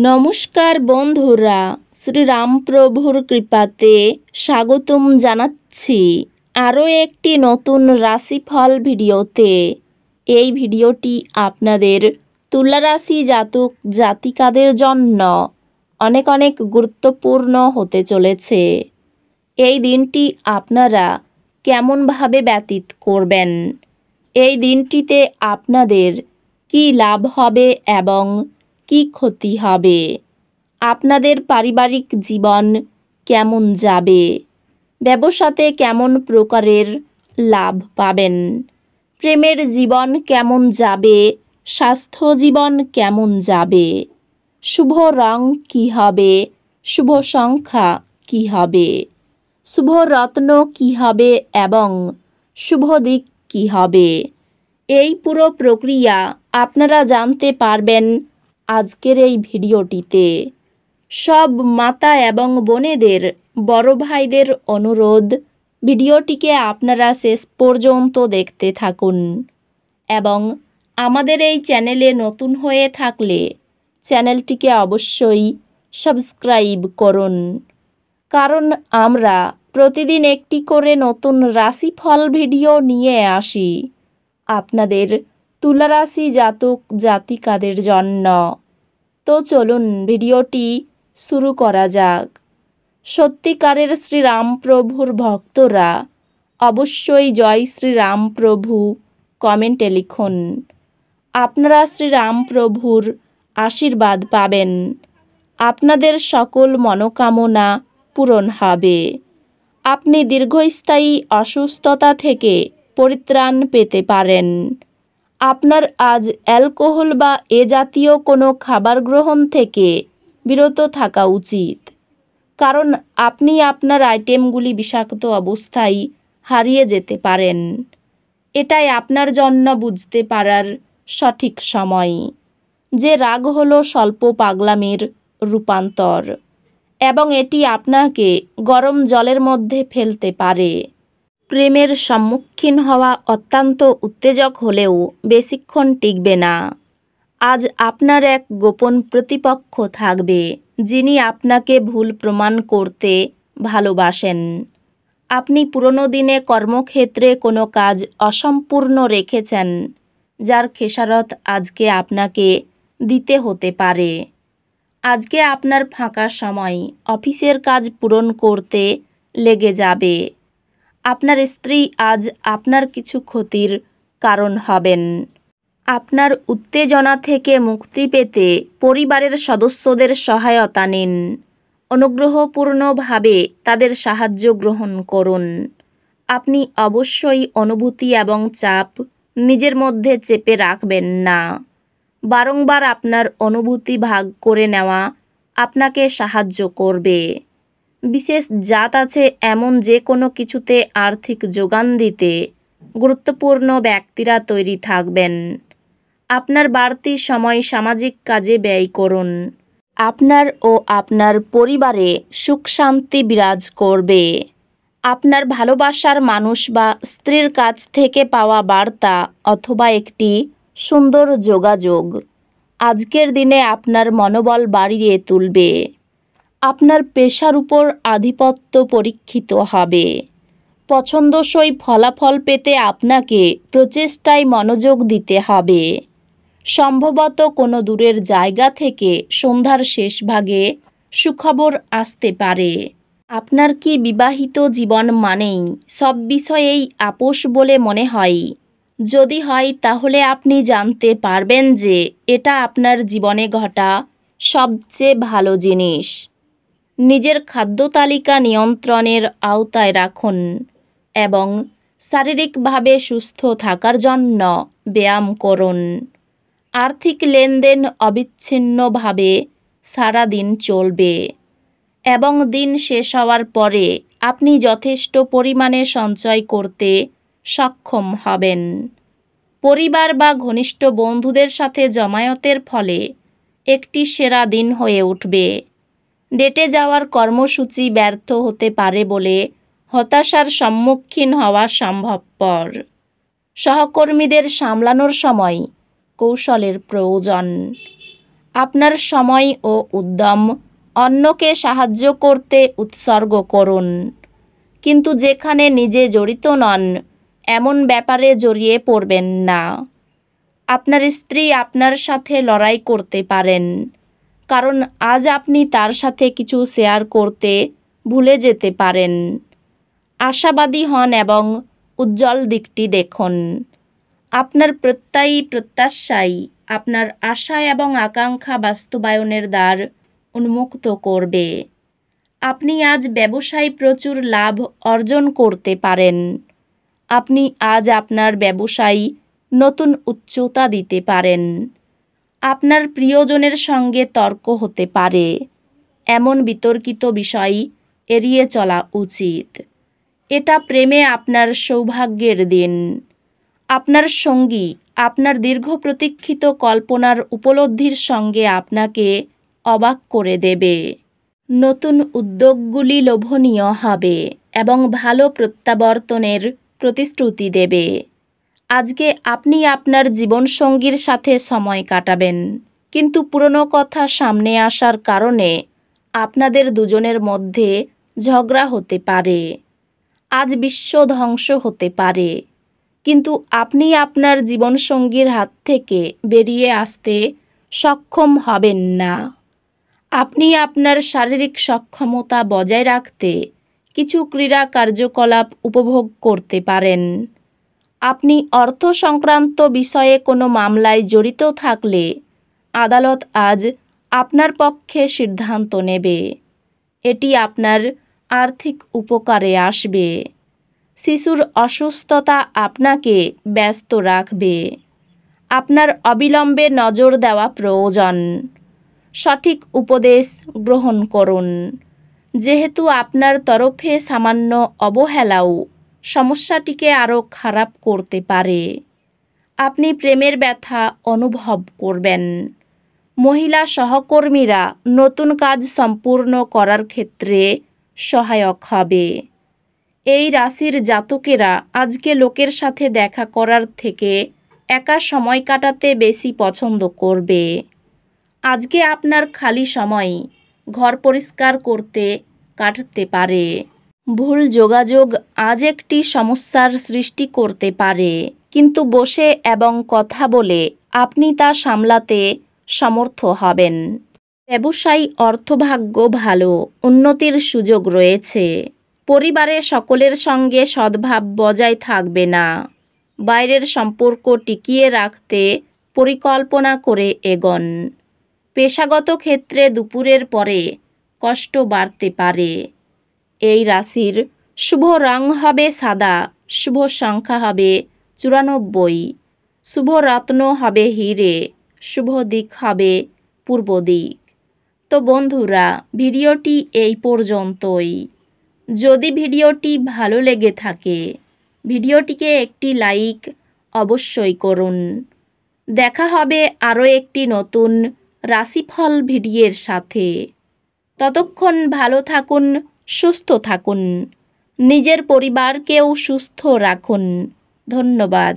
নমস্কার বন্ধুরা, শ্রীরামপ্রভুর কৃপাতে স্বাগতম জানাচ্ছি আরও একটি নতুন রাশিফল ভিডিওতে। এই ভিডিওটি আপনাদের তুলা রাশি জাতক জাতিকাদের জন্য অনেক অনেক গুরুত্বপূর্ণ হতে চলেছে। এই দিনটি আপনারা কেমনভাবে ব্যতীত করবেন, এই দিনটিতে আপনাদের কী লাভ হবে এবং কি ক্ষতি হবে, আপনাদের পারিবারিক জীবন কেমন যাবে, ব্যবসাতে কেমন প্রকারের লাভ পাবেন, প্রেমের জীবন কেমন যাবে, স্বাস্থ্য জীবন কেমন যাবে, শুভ রং কী হবে, শুভ সংখ্যা কী হবে, শুভ রত্ন কী হবে এবং শুভ দিক কী হবে, এই পুরো প্রক্রিয়া আপনারা জানতে পারবেন আজকের এই ভিডিওটিতে। সব মাতা এবং বোনেদের, বড় ভাইদের অনুরোধ, ভিডিওটিকে আপনারা শেষ পর্যন্ত দেখতে থাকুন এবং আমাদের এই চ্যানেলে নতুন হয়ে থাকলে চ্যানেলটিকে অবশ্যই সাবস্ক্রাইব করুন, কারণ আমরা প্রতিদিন একটি করে নতুন রাশিফল ভিডিও নিয়ে আসি আপনাদের তুলা রাশি জাতক জাতিকাদের জন্য। তো চলুন ভিডিওটি শুরু করা যাক। সত্যিকারের শ্রীরামপ্রভুর ভক্তরা অবশ্যই জয় শ্রীরামপ্রভু কমেন্টে লিখুন। আপনারা শ্রীরামপ্রভুর আশীর্বাদ পাবেন, আপনাদের সকল মনোকামনা পূরণ হবে, আপনি দীর্ঘস্থায়ী অসুস্থতা থেকে পরিত্রাণ পেতে পারেন। আপনার আজ অ্যালকোহল বা এ জাতীয় কোনো খাবার গ্রহণ থেকে বিরত থাকা উচিত, কারণ আপনি আপনার আইটেমগুলি বিষাক্ত অবস্থায় হারিয়ে যেতে পারেন। এটাই আপনার জন্য বুঝতে পারার সঠিক সময় যে রাগ হলো স্বল্প পাগলামির রূপান্তর এবং এটি আপনাকে গরম জলের মধ্যে ফেলতে পারে। প্রেমের সম্মুখীন হওয়া অত্যন্ত উত্তেজক হলেও বেশিক্ষণ টিকবে না। আজ আপনার এক গোপন প্রতিপক্ষ থাকবে যিনি আপনাকে ভুল প্রমাণ করতে ভালোবাসেন। আপনি পুরনো দিনে কর্মক্ষেত্রে কোনো কাজ অসম্পূর্ণ রেখেছেন, যার খেসারত আজকে আপনাকে দিতে হতে পারে। আজকে আপনার ফাঁকা সময় অফিসের কাজ পূরণ করতে লেগে যাবে। আপনার স্ত্রী আজ আপনার কিছু ক্ষতির কারণ হবেন। আপনার উত্তেজনা থেকে মুক্তি পেতে পরিবারের সদস্যদের সহায়তা নিন। অনুগ্রহপূর্ণভাবে তাদের সাহায্য গ্রহণ করুন। আপনি অবশ্যই অনুভূতি এবং চাপ নিজের মধ্যে চেপে রাখবেন না। বারংবার আপনার অনুভূতি ভাগ করে নেওয়া আপনাকে সাহায্য করবে। বিশেষ জাত আছে এমন যে কোনো কিছুতে আর্থিক যোগান দিতে গুরুত্বপূর্ণ ব্যক্তিরা তৈরি থাকবেন। আপনার বাড়তি সময় সামাজিক কাজে ব্যয় করুন। আপনার ও আপনার পরিবারে সুখ শান্তি বিরাজ করবে। আপনার ভালোবাসার মানুষ বা স্ত্রীর কাছ থেকে পাওয়া বার্তা অথবা একটি সুন্দর যোগাযোগ আজকের দিনে আপনার মনোবল বাড়িয়ে তুলবে। আপনার পেশার উপর আধিপত্য পরীক্ষিত হবে। পছন্দসই ফলাফল পেতে আপনাকে প্রচেষ্টায় মনোযোগ দিতে হবে। সম্ভবত কোনো দূরের জায়গা থেকে সন্ধ্যার শেষ ভাগে সুখবর আসতে পারে। আপনার কি বিবাহিত জীবন মানেই সব বিষয়েই আপোষ বলে মনে হয়? যদি হয় তাহলে আপনি জানতে পারবেন যে এটা আপনার জীবনে ঘটা সবচেয়ে ভালো জিনিস। নিজের খাদ্য তালিকা নিয়ন্ত্রণের আওতায় রাখুন এবং শারীরিকভাবে সুস্থ থাকার জন্য ব্যায়াম করুন। আর্থিক লেনদেন অবিচ্ছিন্নভাবে সারা দিন চলবে এবং দিন শেষ হওয়ার পরে আপনি যথেষ্ট পরিমাণে সঞ্চয় করতে সক্ষম হবেন। পরিবার বা ঘনিষ্ঠ বন্ধুদের সাথে জমায়েতের ফলে একটি সেরা দিন হয়ে উঠবে। ডেটে যাওয়ার কর্মসূচি ব্যর্থ হতে পারে বলে হতাশার সম্মুখীন হওয়া সম্ভবপর। সহকর্মীদের সামলানোর সময় কৌশলের প্রয়োজন। আপনার সময় ও উদ্যম অন্যকে সাহায্য করতে উৎসর্গ করুন, কিন্তু যেখানে নিজে জড়িত নন এমন ব্যাপারে জড়িয়ে পড়বেন না। আপনার স্ত্রী আপনার সাথে লড়াই করতে পারেন, কারণ আজ আপনি তার সাথে কিছু শেয়ার করতে ভুলে যেতে পারেন। আশাবাদী হন এবং উজ্জ্বল দিকটি দেখুন। আপনার প্রত্যাশাই আপনার আশা এবং আকাঙ্ক্ষা বাস্তবায়নের দ্বার উন্মুক্ত করবে। আপনি আজ ব্যবসায় প্রচুর লাভ অর্জন করতে পারেন। আপনি আজ আপনার ব্যবসায় নতুন উচ্চতা দিতে পারেন। আপনার প্রিয়জনের সঙ্গে তর্ক হতে পারে। এমন বিতর্কিত বিষয় এড়িয়ে চলা উচিত। এটা প্রেমে আপনার সৌভাগ্যের দিন। আপনার সঙ্গী আপনার দীর্ঘ প্রতীক্ষিত কল্পনার উপলব্ধির সঙ্গে আপনাকে অবাক করে দেবে। নতুন উদ্যোগগুলি লোভনীয় হবে এবং ভালো প্রত্যাবর্তনের প্রতিশ্রুতি দেবে। আজকে আপনি আপনার জীবনসঙ্গীর সাথে সময় কাটাবেন, কিন্তু পুরনো কথা সামনে আসার কারণে আপনাদের দুজনের মধ্যে ঝগড়া হতে পারে। আজ বিশ্ব ধ্বংস হতে পারে, কিন্তু আপনি আপনার জীবনসঙ্গীর হাত থেকে বেরিয়ে আসতে সক্ষম হবেন না। আপনি আপনার শারীরিক সক্ষমতা বজায় রাখতে কিছু ক্রীড়া কার্যকলাপ উপভোগ করতে পারেন। আপনি অর্থ সংক্রান্ত বিষয়ে কোনো মামলায় জড়িত থাকলে আদালত আজ আপনার পক্ষে সিদ্ধান্ত নেবে। এটি আপনার আর্থিক উপকারে আসবে। শিশুর অসুস্থতা আপনাকে ব্যস্ত রাখবে। আপনার অবিলম্বে নজর দেওয়া প্রয়োজন। সঠিক উপদেশ গ্রহণ করুন, যেহেতু আপনার তরফে সামান্য অবহেলাও সমস্যাটিকে আরও খারাপ করতে পারে। আপনি প্রেমের ব্যথা অনুভব করবেন। মহিলা সহকর্মীরা নতুন কাজ সম্পূর্ণ করার ক্ষেত্রে সহায়ক হবে। এই রাশির জাতকেরা আজকে লোকের সাথে দেখা করার থেকে একা সময় কাটাতে বেশি পছন্দ করবে। আজকে আপনার খালি সময় ঘর পরিষ্কার করতে কাটতে পারে। ভুল যোগাযোগ আজ একটি সমস্যার সৃষ্টি করতে পারে, কিন্তু বসে এবং কথা বলে আপনি তা সামলাতে সমর্থ হবেন। ব্যবসায়ী অর্থভাগ্য ভালো, উন্নতির সুযোগ রয়েছে। পরিবারে সকলের সঙ্গে সদ্ভাব বজায় থাকবে না। বাইরের সম্পর্ক টিকিয়ে রাখতে পরিকল্পনা করে এগোন। পেশাগত ক্ষেত্রে দুপুরের পরে কষ্ট বাড়তে পারে। এই রাশির শুভ রং হবে সাদা, শুভ সংখ্যা হবে 94, শুভ রত্ন হবে হিরে, শুভ দিক হবে পূর্ব দিক। তো বন্ধুরা, ভিডিওটি এই পর্যন্তই। যদি ভিডিওটি ভালো লেগে থাকে ভিডিওটিকে একটি লাইক অবশ্যই করুন। দেখা হবে আরও একটি নতুন রাশিফল ভিডিওর সাথে। ততক্ষণ ভালো থাকুন, সুস্থ থাকুন, নিজের পরিবারকেও সুস্থ রাখুন। ধন্যবাদ।